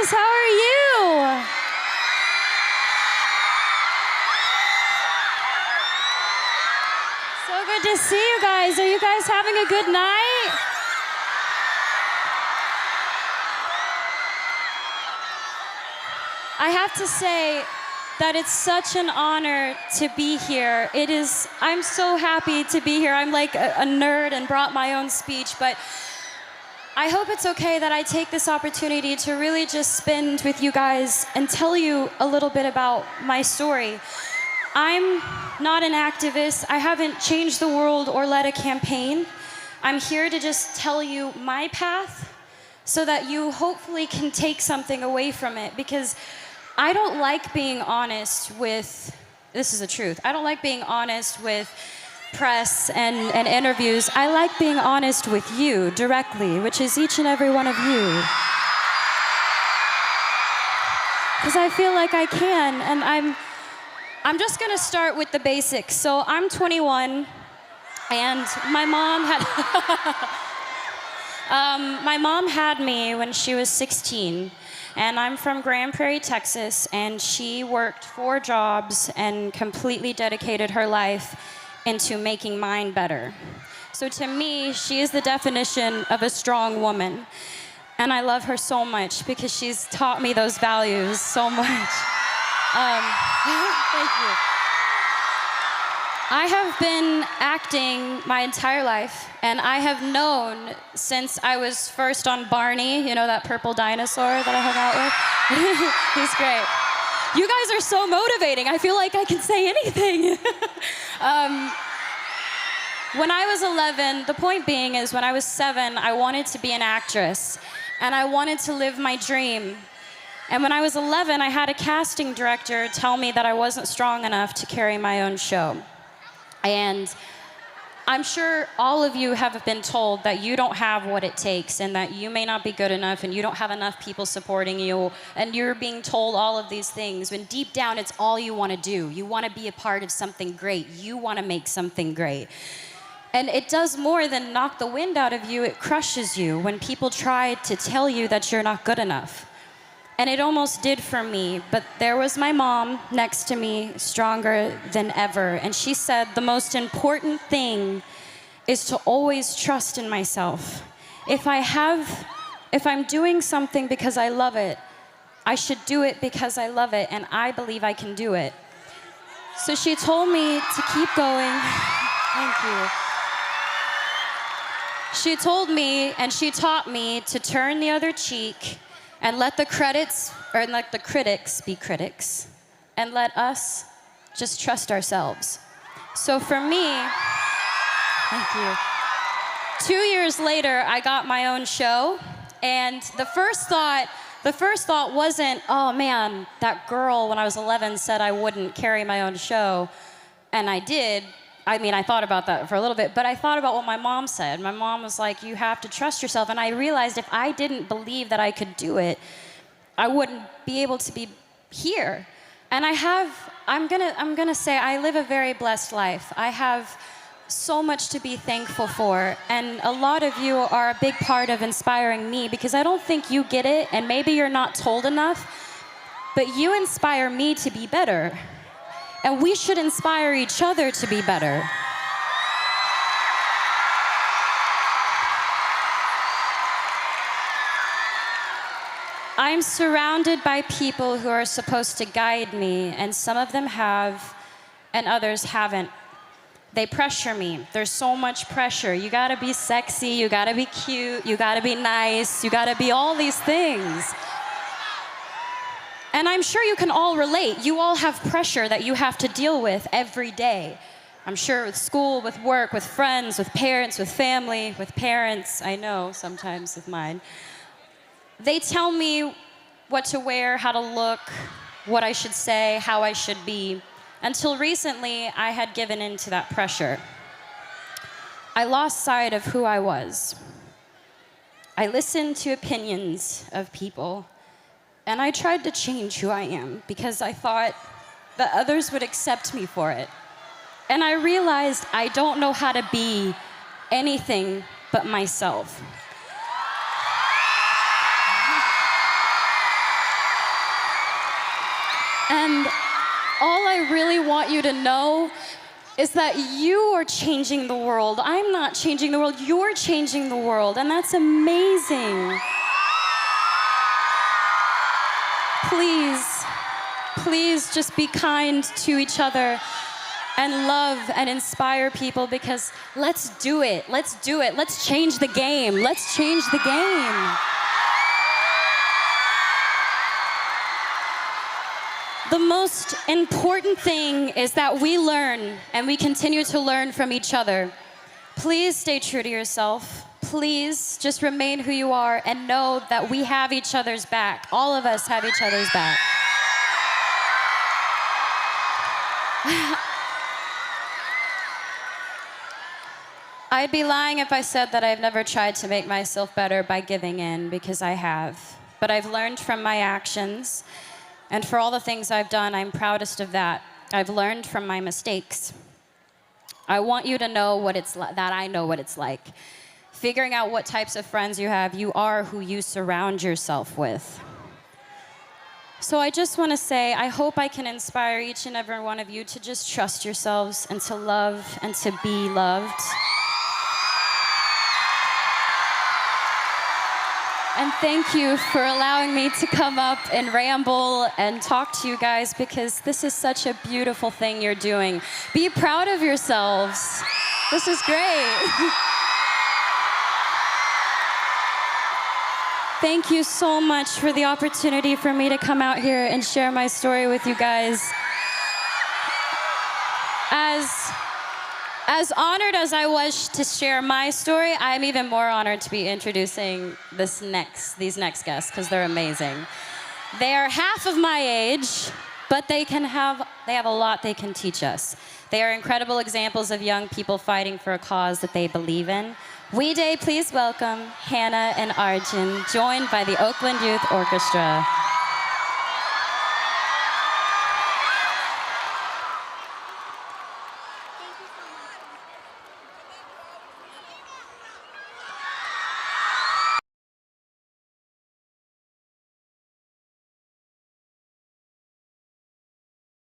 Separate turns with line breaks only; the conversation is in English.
guys, how are you? So good to see you guys. Are you guys having a good night? I have to say that it's such an honor to be here. I'm so happy to be here. I'm like a nerd and brought my own speech, but I hope it's okay that I take this opportunity to really just spend with you guys and tell you a little bit about my story. I'm not an activist. I haven't changed the world or led a campaign. I'm here to just tell you my path so that you hopefully can take something away from it, because I don't like being honest with, this is the truth, I don't like being honest with press and interviews. I like being honest with you directly, which is each and every one of you. Because I feel like I can, and I'm just gonna start with the basics. So I'm 21, and my mom had me when she was 16. And I'm from Grand Prairie, Texas, and she worked 4 jobs and completely dedicated her life into making mine better. So to me, she is the definition of a strong woman. And I love her so much because she's taught me those values so much. Thank you. I have been acting my entire life, and I have known since I was first on Barney, you know, that purple dinosaur that I hung out with? He's great. You guys are so motivating. I feel like I can say anything. When I was 11, the point being is when I was 7, I wanted to be an actress, and I wanted to live my dream. And when I was 11, I had a casting director tell me that I wasn't strong enough to carry my own show. And I'm sure all of you have been told that you don't have what it takes and that you may not be good enough and you don't have enough people supporting you, and you're being told all of these things when deep down it's all you want to do. You want to be a part of something great. You want to make something great. And it does more than knock the wind out of you. It crushes you when people try to tell you that you're not good enough. And it almost did for me, but there was my mom next to me, stronger than ever. And she said, the most important thing is to always trust in myself. If I'm doing something because I love it, I should do it because I love it, and I believe I can do it. So she told me to keep going. Thank you. She told me, and she taught me to turn the other cheek and let the critics be critics, and let us just trust ourselves. So for me, thank you. 2 years later, I got my own show, and the first thought wasn't, oh man, that girl when I was 11 said I wouldn't carry my own show, and I did. I mean, I thought about that for a little bit, but I thought about what my mom said. My mom was like, you have to trust yourself. And I realized if I didn't believe that I could do it, I wouldn't be able to be here. And I'm gonna say I live a very blessed life. I have so much to be thankful for. And a lot of you are a big part of inspiring me, because I don't think you get it, and maybe you're not told enough, but you inspire me to be better. And we should inspire each other to be better. I'm surrounded by people who are supposed to guide me, and some of them have, and others haven't. They pressure me. There's so much pressure. You gotta be sexy, you gotta be cute, you gotta be nice, you gotta be all these things. And I'm sure you can all relate. You all have pressure that you have to deal with every day. I'm sure with school, with work, with friends, with parents, with family, with parents, I know sometimes with mine. They tell me what to wear, how to look, what I should say, how I should be. Until recently, I had given in to that pressure. I lost sight of who I was. I listened to opinions of people, and I tried to change who I am because I thought that others would accept me for it. And I realized I don't know how to be anything but myself. And all I really want you to know is that you are changing the world. I'm not changing the world, you're changing the world, and that's amazing. Please, please just be kind to each other and love and inspire people, because let's do it. Let's do it. Let's change the game. Let's change the game. The most important thing is that we learn and we continue to learn from each other. Please stay true to yourself. Please just remain who you are and know that we have each other's back. All of us have each other's back. I'd be lying if I said that I've never tried to make myself better by giving in, because I have. But I've learned from my actions, and for all the things I've done, I'm proudest of that. I've learned from my mistakes. I want you to know what it's that I know what it's like. Figuring out what types of friends you have, you are who you surround yourself with. So I just want to say, I hope I can inspire each and every one of you to just trust yourselves and to love and to be loved. And thank you for allowing me to come up and ramble and talk to you guys, because this is such a beautiful thing you're doing. Be proud of yourselves. This is great. Thank you so much for the opportunity for me to come out here and share my story with you guys. As honored as I was to share my story, I'm even more honored to be introducing these next guests, because they're amazing. They are half of my age, but they have a lot they can teach us. They are incredible examples of young people fighting for a cause that they believe in. We Day, please welcome Hannah and Arjun, joined by the Oakland Youth Orchestra.